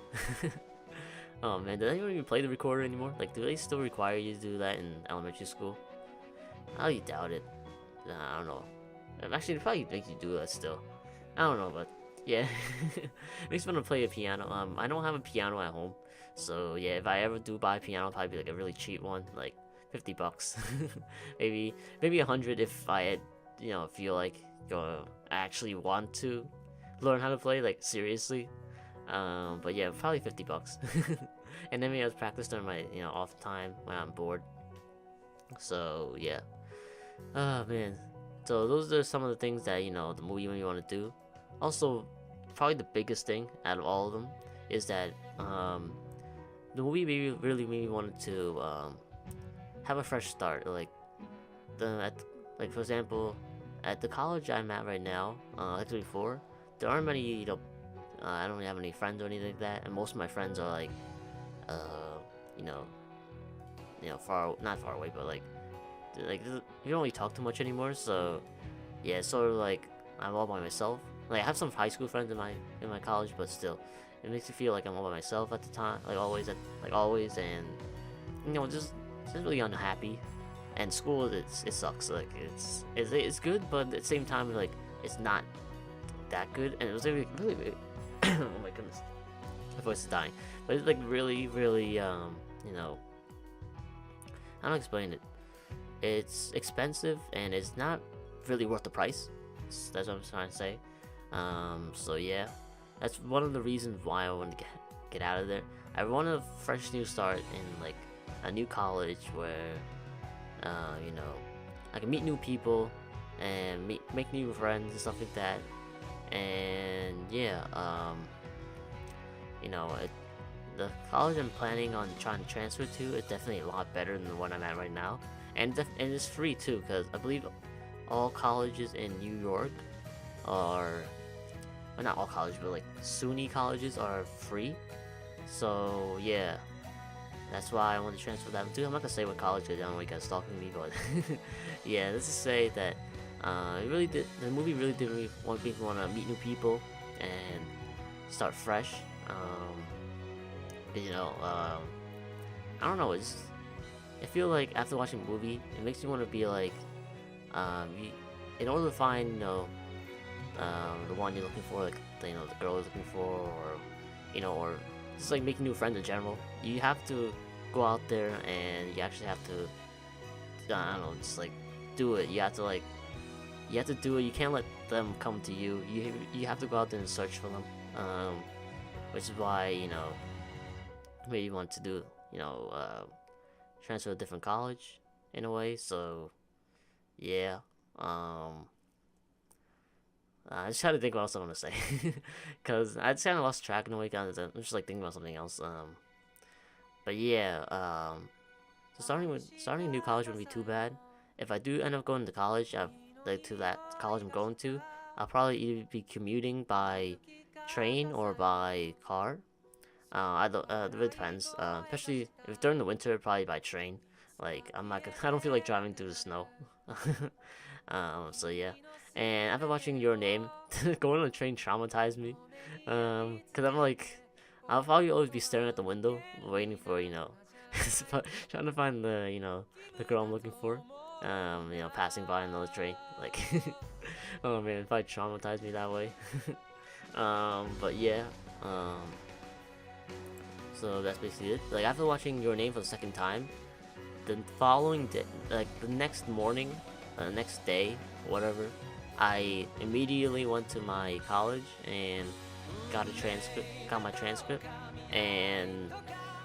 Oh man, did anyone even play the recorder anymore? Like, do they still require you to do that in elementary school? I highly doubt it. I don't know. Actually, they probably make you do that still. I don't know, but yeah. Makes me want to play a piano. I don't have a piano at home, so yeah, if I ever do buy a piano, it'll probably be like a really cheap one, like $50. maybe 100 if I feel like actually want to learn how to play, like seriously. But yeah, probably $50. And then maybe I'll practice during my off time when I'm bored. So yeah. Oh man. So those are some of the things that the movie made me want to do. Also, probably the biggest thing out of all of them is that the movie really made me want to have a fresh start. Like for example, at the college I'm at right now, like before, there aren't many I don't really have any friends or anything like that, and most of my friends are like not far away, but like we don't really talk too much anymore. So yeah, it's sort of like I'm all by myself. Like I have some high school friends in my college, but still, it makes me feel like I'm all by myself at the time, like always, and just really unhappy. And school, it sucks. Like it's good, but at the same time, like it's not that good. And it was really oh my goodness, my voice is dying. But it's like really, really I don't explain it. It's expensive and it's not really worth the price. That's what I'm trying to say. So yeah, that's one of the reasons why I want to get out of there. I want a fresh new start in like a new college where I can meet new people and make new friends and stuff like that. And yeah, the college I'm planning on trying to transfer to is definitely a lot better than the one I'm at right now, and it's free too, because I believe all colleges in New York are, well, not all colleges, but like SUNY colleges are free. So yeah, that's why I want to transfer that too. I'm not gonna say what college because I don't want you guys stalking me, but yeah, let's just say that It really did. The movie really did make me want to meet new people and start fresh. Um, you know, I don't know. I feel like after watching a movie, it makes you want to be like, you, in order to find, the one you're looking for, like the girl you're looking for, or or just like making new friends in general. You have to go out there and you actually have to, I don't know, just like do it. You have to do it. You can't let them come to you. You have to go out there and search for them. Which is why maybe you want to do transfer to a different college in a way. So yeah, I just had to think what else I want to say because I just kind of lost track in a way. Cause I'm just like thinking about something else. But yeah, so starting a new college wouldn't be too bad. If I do end up going to college, to that college I'm going to, I'll probably either be commuting by train or by car. It really depends. Especially if during the winter, probably by train. Like I'm not gonna, I don't feel like driving through the snow. So yeah. And after watching Your Name, going on the train traumatized me. Cause I'm like, I'll probably always be staring at the window, waiting for trying to find the girl I'm looking for. Passing by another train. Like, oh man, it probably traumatized me that way. But yeah. Um, so that's basically it. Like after watching Your Name for the second time, the following day, like the next morning, next day, whatever, I immediately went to my college and got my transcript, and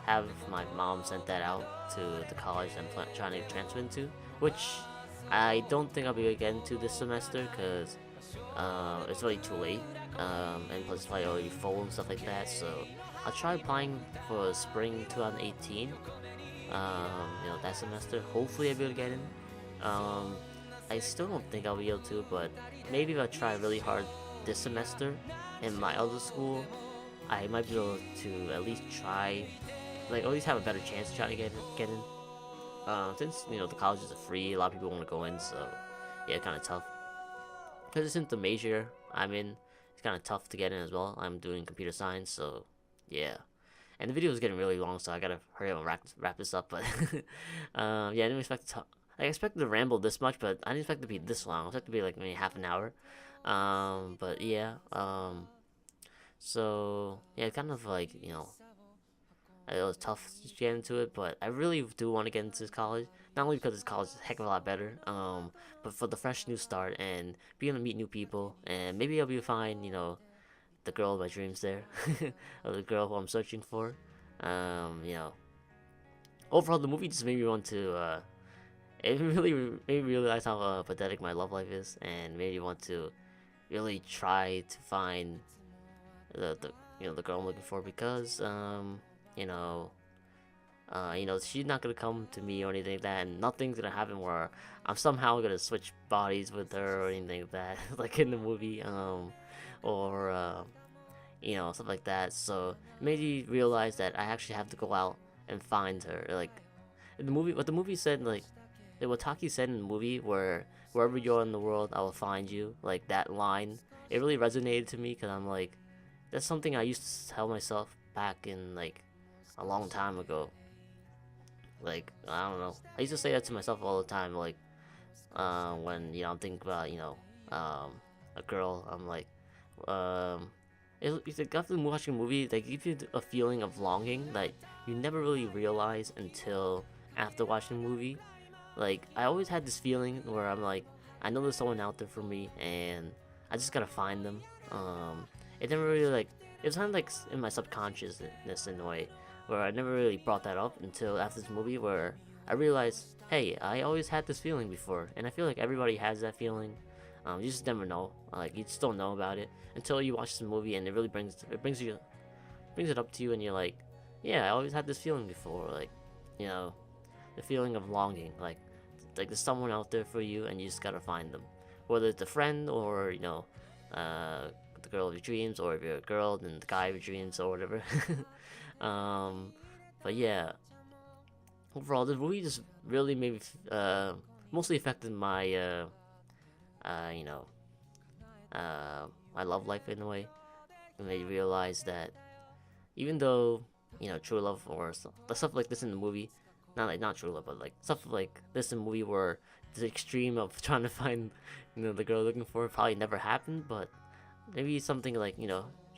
have my mom sent that out to the college I'm trying to transfer into, which I don't think I'll be able to get into this semester because it's already too late, and plus it's probably already full and stuff like that. So I'll try applying for spring 2018. That semester. Hopefully I'll be able to get in. I still don't think I'll be able to, but maybe if I try really hard this semester in my other school, I might be able to at least try, like at least have a better chance to try to get in. Since the colleges are free, a lot of people want to go in, so yeah, kind of tough. Because it isn't the major I'm in, it's kind of tough to get in as well. I'm doing computer science, so yeah. And the video is getting really long, so I gotta hurry up and wrap this up. But yeah, I didn't expect to. I expected to ramble this much, but I didn't expect it to be this long. I expected it to be like maybe half an hour. But yeah. So yeah, kind of like it was tough to get into it, but I really do want to get into this college. Not only because this college is a heck of a lot better, but for the fresh new start and being able to meet new people, and maybe I'll be fine, the girl of my dreams there, or the girl who I'm searching for. Overall, the movie just made me want to. It really made me realize how pathetic my love life is, and made me want to really try to find the girl I'm looking for because you know she's not gonna come to me or anything like that, and nothing's gonna happen where I'm somehow gonna switch bodies with her or anything like that, like in the movie, or stuff like that. So it made me realize that I actually have to go out and find her. Like in the movie, what the movie said, like what Taki said in the movie, where wherever you're in the world, I will find you. Like that line, it really resonated to me because I'm like, that's something I used to tell myself back in like a long time ago. Like I don't know, I used to say that to myself all the time. Like when I'm thinking about a girl, I'm like, it's like after watching a movie, like gives you a feeling of longing that you never really realize until after watching the movie. Like I always had this feeling where I'm like, I know there's someone out there for me, and I just gotta find them. It never really like it was kind of like in my subconsciousness in a way, where I never really brought that up until after this movie, where I realized, hey, I always had this feeling before, and I feel like everybody has that feeling. You just never know. Like you just don't know about it until you watch the movie, and it really brings it up to you, and you're like, yeah, I always had this feeling before. Like, the feeling of longing. Like there's someone out there for you, and you just gotta find them. Whether it's a friend or the girl of your dreams, or if you're a girl, then the guy of your dreams, or whatever. But yeah, overall, this movie just really made me mostly affected my you know, my love life in a way. It made me realize that even though true love or the stuff like this in the movie, not true love, but like stuff like this in the movie where the extreme of trying to find the girl looking for probably never happened, but maybe something like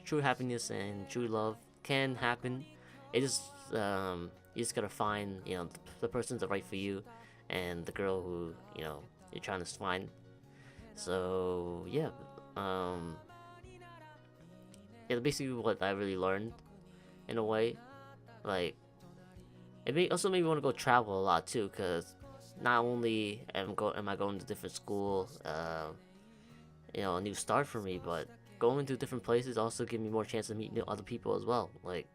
true happiness and true love can happen. It just you just gotta find the person's the right for you, and the girl who you're trying to find. So yeah, um, yeah, basically what I really learned in a way. Like also made me want to go travel a lot too, cause not only am I going to different school, a new start for me, but going to different places also give me more chance to meet new other people as well. Like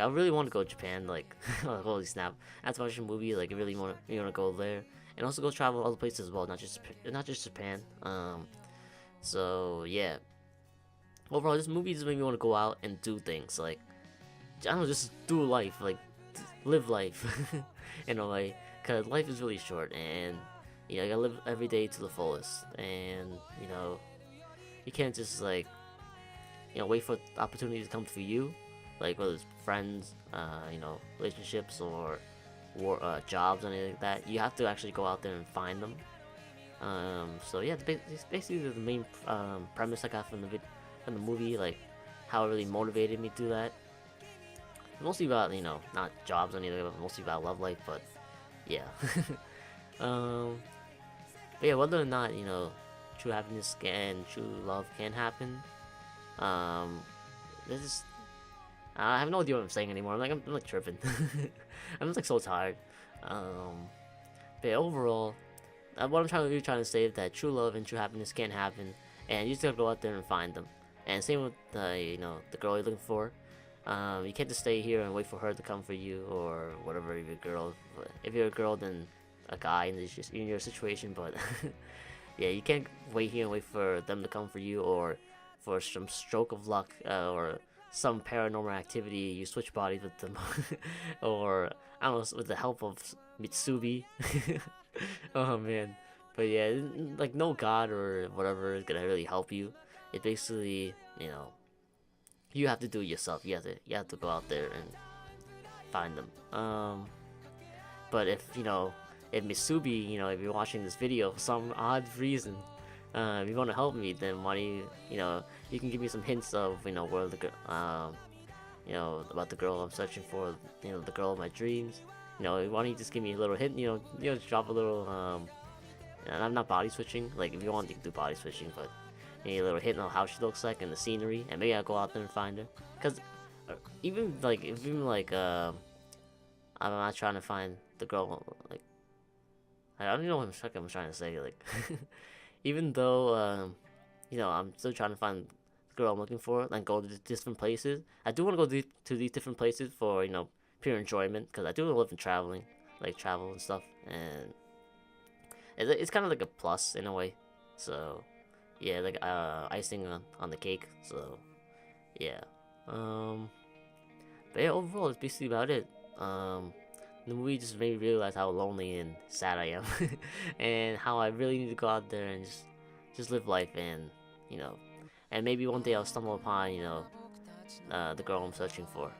I really want to go to Japan. Like, holy snap! After watching a movie, like, I really want to go there, and also go travel other places as well, not just Japan. So yeah. Overall, this movie just made me want to go out and do things. Like, I don't know, just do life. Like, live life in a way, cause life is really short, and you gotta live every day to the fullest, and you can't just like wait for opportunities to come for you, like whether it's friends, relationships or jobs or anything like that. You have to actually go out there and find them. So yeah, it's basically the main premise I got from the movie, like how it really motivated me to do that. Mostly about not jobs or anything, but mostly about love life. But yeah, um, but yeah, whether or not true happiness and true love can happen, this is I have no idea what I'm saying anymore. I'm like tripping. I'm just like so tired. But yeah, overall, what I'm really trying to say is that true love and true happiness can happen, and you just gotta go out there and find them. And same with the girl you're looking for. You can't just stay here and wait for her to come for you or whatever. If you're a girl, then a guy in your situation. But yeah, you can't wait here and wait for them to come for you, or for some stroke of luck, or some paranormal activity, you switch bodies with them, or I don't know, with the help of Mitsubi. Oh man, but yeah, like no god or whatever is gonna really help you. It basically, you have to do it yourself. You have to go out there and find them. But if Mitsubi, if you're watching this video for some odd reason, if you want to help me, then why don't you can give me some hints of where about the girl I'm searching for, the girl of my dreams. Why don't you just give me a little hint? Just drop a little. And I'm not body switching. Like if you want, you can do body switching, but a little hint on how she looks like and the scenery, and maybe I'll go out there and find her. Cause I'm not trying to find the girl. Like I don't know what I'm trying to say. Like even though I'm still trying to find the girl I'm looking for and go to different places. I do want to go to these different places for pure enjoyment, because I do live in traveling, like travel and stuff, and it's kind of like a plus in a way. So yeah, like icing on the cake. So yeah, but yeah, overall it's basically about it. The movie just made me realize how lonely and sad I am, and how I really need to go out there and just live life, and and maybe one day I'll stumble upon the girl I'm searching for,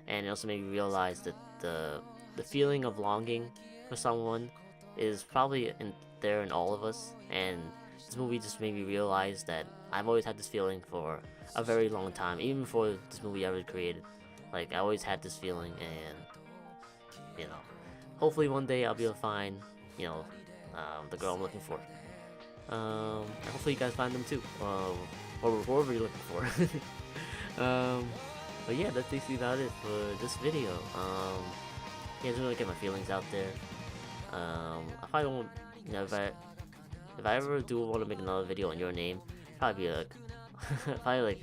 and it also made me realize that the feeling of longing for someone is probably there in all of us, and this movie just made me realize that I've always had this feeling for a very long time, even before this movie ever created. Like I always had this feeling, and hopefully one day I'll be able to find the girl I'm looking for. And hopefully you guys find them too, or whoever you're looking for. But yeah, that's basically about it for this video. Yeah, just want to get my feelings out there. I probably won't, if I ever do want to make another video on your name, probably be like, probably like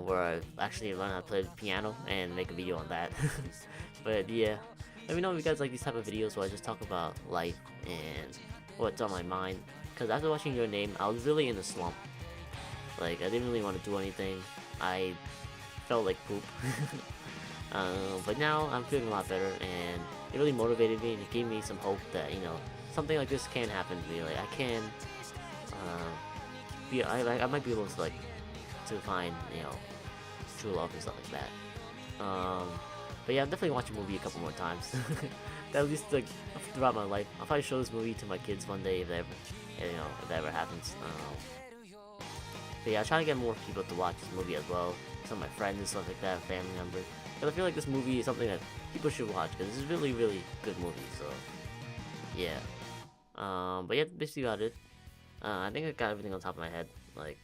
where I actually learn how to play the piano and make a video on that. But yeah, let me know if you guys like these type of videos where I just talk about life and what's on my mind. Because after watching Your Name, I was really in a slump. Like, I didn't really want to do anything. I felt like poop. But now I'm feeling a lot better, and it really motivated me, and it gave me some hope that something like this can happen to me. Like I can, uh, I might be able to to find true love and stuff like that. But yeah, I'll definitely watch the movie a couple more times. At least throughout my life, I'll probably show this movie to my kids one day if that ever, if that ever happens. But yeah, I try to get more people to watch this movie as well. Some of my friends and stuff like that, family members. Because I feel like this movie is something that people should watch because it's a really, really good movie. So yeah. But yeah, basically about it. I think I got everything on top of my head. Like,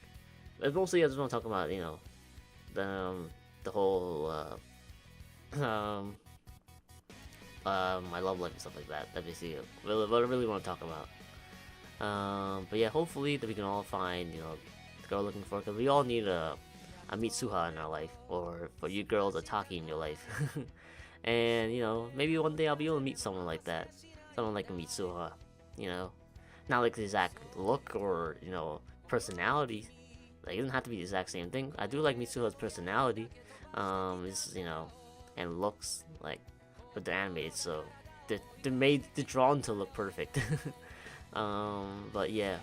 mostly I just want to talk about the whole my love life and stuff like that. That basically what I really want to talk about. But yeah, hopefully that we can all find the girl we're looking for, because we all need a Mitsuha in our life, or for you girls, a Taki in your life. And maybe one day I'll be able to meet someone like that, someone like a Mitsuha. Not like the exact look or personality. Like, it doesn't have to be the exact same thing. I do like Mitsuha's personality, and looks like, but they're animated, so they're drawn to look perfect. But yeah,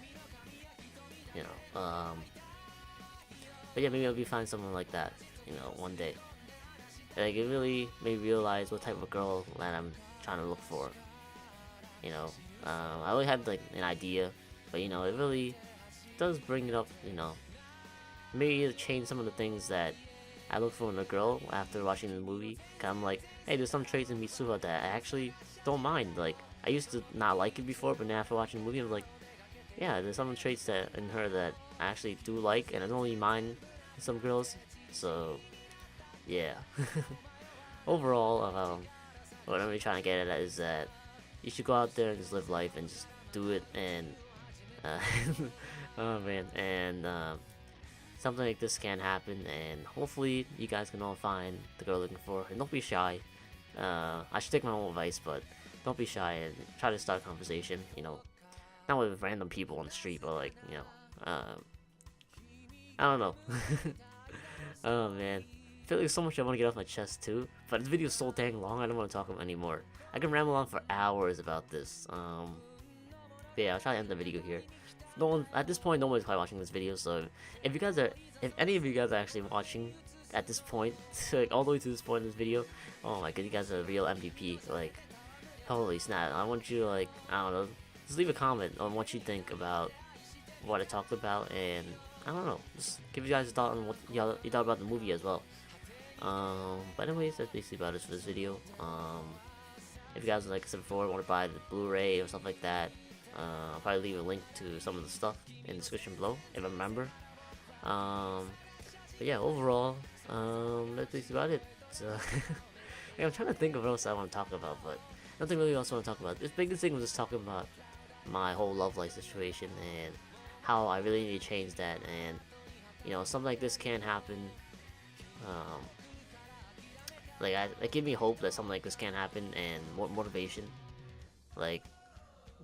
you know, um, but yeah, maybe I'll be find someone like that, one day. Like, it really made me realize what type of girl that I'm trying to look for. I always had like an idea, but it really does bring it up. Maybe change some of the things that I look for in a girl after watching the movie. Cause I'm like, hey, there's some traits in Mitsuha that I actually don't mind. Like, I used to not like it before, but now after watching the movie, I'm like, yeah, there's some traits that in her that I actually do like, and I don't really mind some girls. So, yeah. Overall, what I'm really trying to get at is that you should go out there and just live life and just do it. And oh man, and something like this can happen, and hopefully you guys can all find the girl looking for. And don't be shy. I should take my own advice, but don't be shy and try to start a conversation. Not with random people on the street, but like I don't know. Oh man, I feel like there's so much I want to get off my chest too, but this video is so dang long. I don't want to talk about anymore. I can ramble on for hours about this. But yeah, I'll try to end the video here. No one at this point, no one's probably watching this video. So if any of you guys are actually watching at this point, like all the way to this point in this video, oh my god, you guys are a real MVP. Like, holy snap! I want you to, like, I don't know, just leave a comment on what you think about what I talked about, and I don't know, just give you guys a thought on what you thought about the movie as well. But anyways, that's basically about it for this video. If you guys, like I said before, want to buy the Blu-ray or stuff like that, I'll probably leave a link to some of the stuff in the description below, if I remember. But yeah, overall, that's basically about it. So, like, I'm trying to think of what else I want to talk about, but nothing really else I want to talk about. The biggest thing was just talking about my whole love life situation and how I really need to change that. And something like this can happen. Like, it gave me hope that something like this can happen, and more motivation. Like,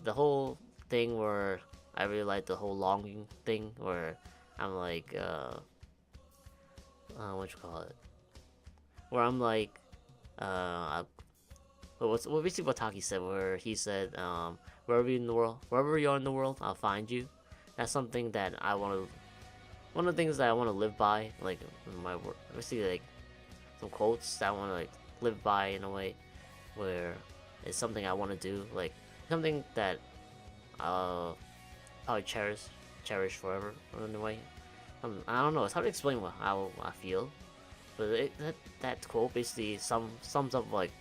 the whole thing where I really like the whole longing thing, where I'm like, what you call it? Where I'm like, what basically what Taki said, where he said, wherever you are in the world, I'll find you. That's something that I want to. One of the things that I want to live by, like my work, basically like some quotes that I want to like live by in a way, where it's something I want to do, like something that I'll probably cherish forever in a way. I don't know. It's hard to explain how I feel, but that quote basically sums up like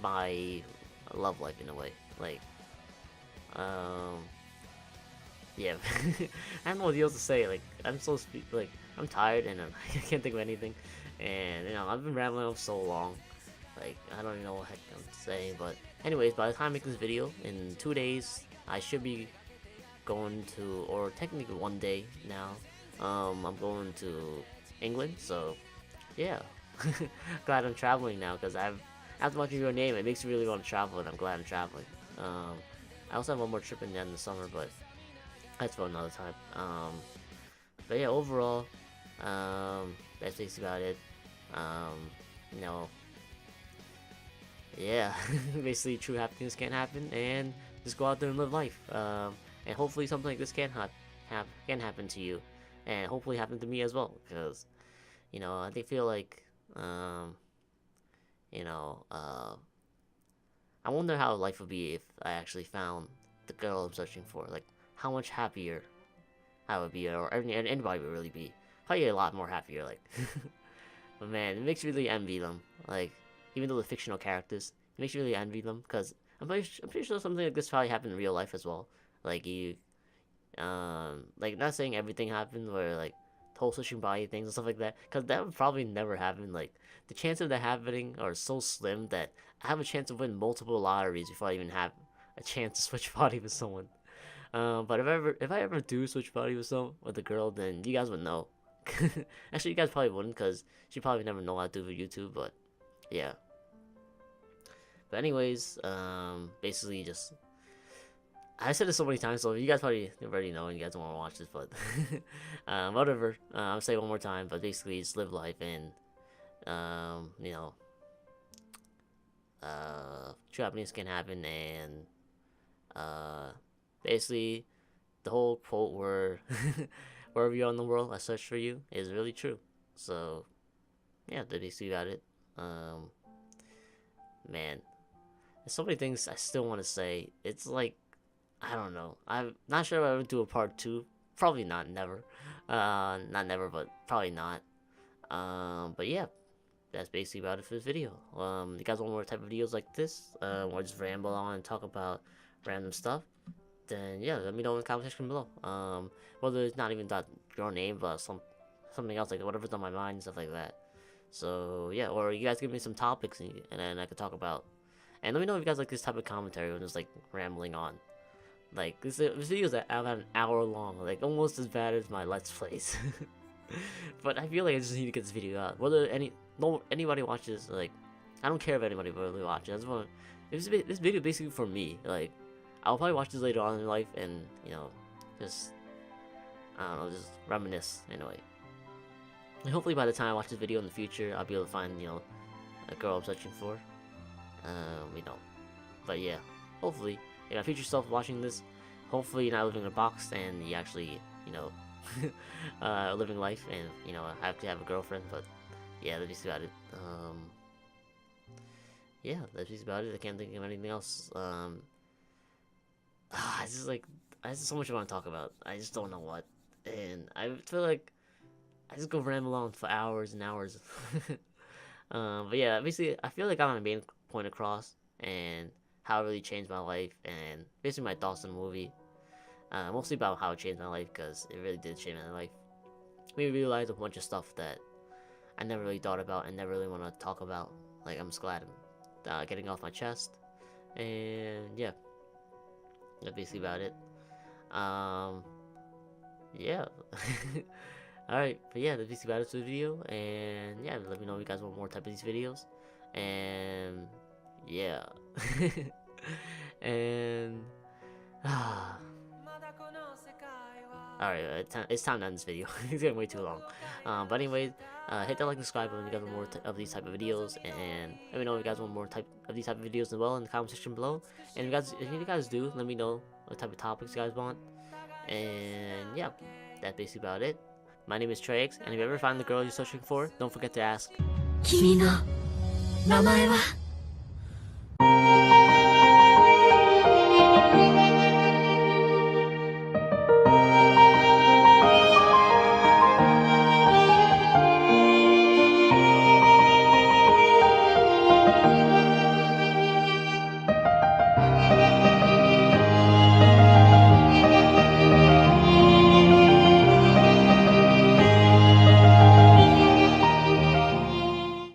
my love life in a way. Like, yeah. I don't know what else to say. Like, like, I'm tired and I can't think of anything, and I've been rambling on so long. Like, I don't even know what heck I'm saying, but anyways, by the time I make this video in 2 days, I should be going to, or technically one day now, I'm going to England. So yeah. Glad I'm traveling now, because after watching Your Name, it makes me really want to travel, and I'm glad I'm traveling. I also have one more trip in the end of the summer, but that's for another time. But yeah, overall, that's basically about it. Yeah, basically true happiness can't happen, and just go out there and live life. And hopefully something like this can happen to you, and hopefully happen to me as well. Because I feel like you know, I wonder how life would be if I actually found the girl I'm searching for. Like, how much happier I would be, or anybody would really be. Probably a lot more happier, like. But man, it makes you really envy them. Like, even though they're fictional characters, it makes you really envy them, because I'm pretty sure something like this probably happened in real life as well. Like, like, not saying everything happened, where, like, whole switching body things and stuff like that, because that would probably never happen. Like, the chances of that happening are so slim that I have a chance to win multiple lotteries before I even have a chance to switch body with someone. But if I ever do switch body with a girl, then you guys would know. Actually, you guys probably wouldn't, because she probably never know how to do for YouTube. But yeah. But anyways, basically just I said this so many times, so you guys probably already know and you guys don't want to watch this, but whatever. I'll say it one more time, but basically just live life, and true happiness can happen, and basically the whole quote where wherever you are in the world, I search for you is really true. So yeah, that's basically about it. Man, there's so many things I still want to say. It's like, I don't know. I'm not sure if I would do a part 2. Probably not, never. Not never, but probably not. But yeah, that's basically about it for this video. You guys want more type of videos like this, or just ramble on and talk about random stuff, then yeah, let me know in the comment section below. Whether it's not even your name, but something else, like whatever's on my mind and stuff like that. So yeah, or you guys give me some topics, and then I could talk about. And let me know if you guys like this type of commentary, or just like rambling on. Like, this video is about an hour long, like almost as bad as my Let's Plays. But I feel like I just need to get this video out. Whether anybody watches, like, I don't care if anybody really watches. I just want this video basically for me. Like, I'll probably watch this later on in life, and just I don't know, just reminisce anyway. And hopefully by the time I watch this video in the future, I'll be able to find a girl I'm searching for. But yeah, hopefully. Future self watching this, hopefully you're not living in a box and you actually, living life, and have to have a girlfriend. But yeah, that's just about it. Yeah, that's just about it. I can't think of anything else. It's just like, I have so much I want to talk about. I just don't know what, and I feel like I just go ramble on for hours and hours. But yeah, basically, I feel like I got my main point across, and how it really changed my life, and basically my thoughts on the movie. Mostly about how it changed my life, because it really did change my life. Made me realize a bunch of stuff that I never really thought about and never really want to talk about. Like, I'm just glad I'm getting off my chest. And yeah, that's basically about it. Yeah. Alright, but yeah, that's basically about it for the video. And yeah, let me know if you guys want more type of these videos. And yeah. And alright, it's time to end this video. It's getting way too long. But anyways, hit that like and subscribe button if you guys want more of these type of videos, and let me know if you guys want more of these type of videos as well in the comment section below. And if you guys do, let me know what type of topics you guys want. And yeah, that's basically about it. My name is Trey X, and if you ever find the girl you're searching for, don't forget to ask. 君の名前は